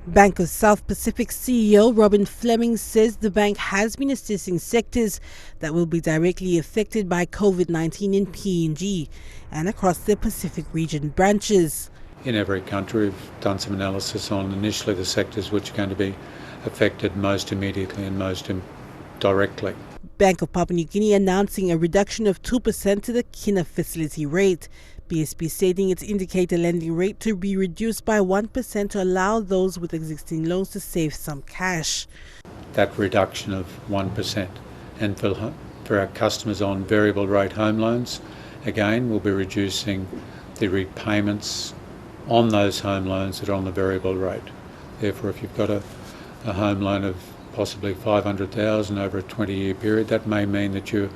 Bank of South Pacific CEO Robin Fleming says the bank has been assessing sectors that will be directly affected by COVID-19 in PNG and across the Pacific region branches. In every country, we've done some analysis on initially the sectors which are going to be affected most immediately and most directly. Bank of Papua New Guinea announcing a reduction of 2% to the Kina Facility Rate. BSP stating its indicator lending rate to be reduced by 1% to allow those with existing loans to save some cash. That reduction of 1%. And for our customers on variable rate home loans, again, we'll be reducing the repayments on those home loans that are on the variable rate. Therefore, if you've got a home loan of possibly $500,000 over a 20-year period, that may mean that your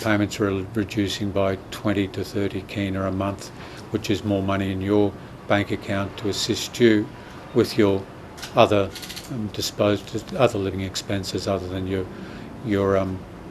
payments are reducing by 20 to 30 Kina a month, which is more money in your bank account to assist you with your other other living expenses other than your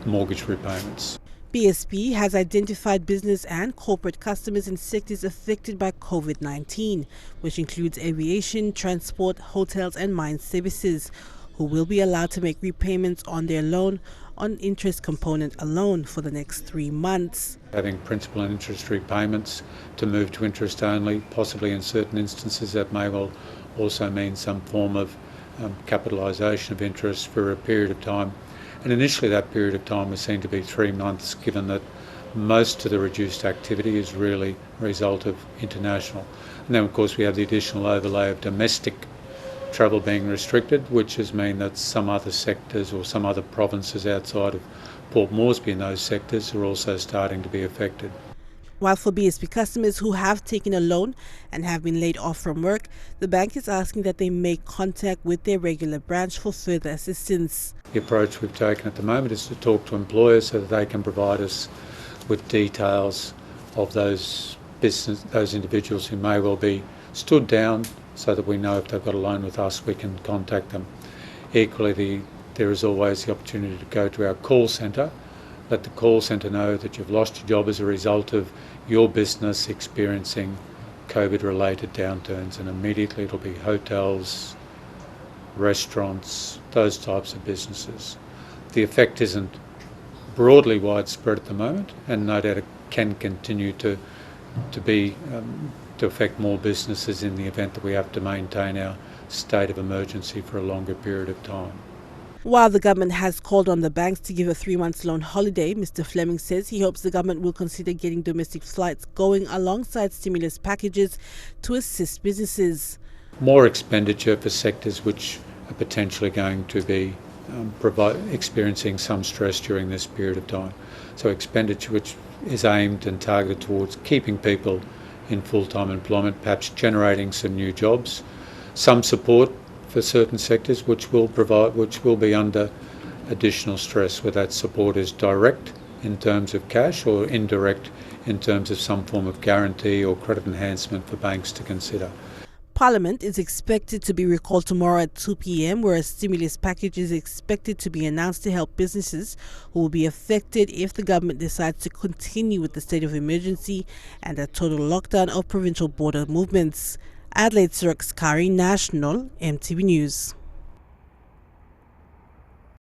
mortgage repayments. BSP has identified business and corporate customers in sectors affected by COVID-19, which includes aviation, transport, hotels and mine services, who will be allowed to make repayments on their loan on interest component alone for the next 3 months. Having principal and interest repayments to move to interest only, possibly in certain instances that may well also mean some form of capitalisation of interest for a period of time. And initially that period of time was seen to be 3 months, given that most of the reduced activity is really a result of international. And then of course we have the additional overlay of domestic travel being restricted, which has meant that some other sectors or some other provinces outside of Port Moresby in those sectors are also starting to be affected. While for BSP customers who have taken a loan and have been laid off from work, the bank is asking that they make contact with their regular branch for further assistance. The approach we've taken at the moment is to talk to employers so that they can provide us with details of those individuals who may well be stood down, so that we know if they've got a loan with us, we can contact them. Equally, there is always the opportunity to go to our call centre, let the call centre know that you've lost your job as a result of your business experiencing COVID-related downturns, and immediately it'll be hotels, restaurants, those types of businesses. The effect isn't broadly widespread at the moment, and no doubt it can continue to affect more businesses in the event that we have to maintain our state of emergency for a longer period of time. While the government has called on the banks to give a 3-month loan holiday, Mr. Fleming says he hopes the government will consider getting domestic flights going alongside stimulus packages to assist businesses. More expenditure for sectors which are potentially going to be experiencing some stress during this period of time. So expenditure which is aimed and targeted towards keeping people in full-time employment, perhaps generating some new jobs, some support for certain sectors which will be under additional stress, whether that support is direct in terms of cash or indirect in terms of some form of guarantee or credit enhancement for banks to consider. Parliament is expected to be recalled tomorrow at 2 p.m, where a stimulus package is expected to be announced to help businesses who will be affected if the government decides to continue with the state of emergency and a total lockdown of provincial border movements. Adelaide Surukskari, National, EMTV News.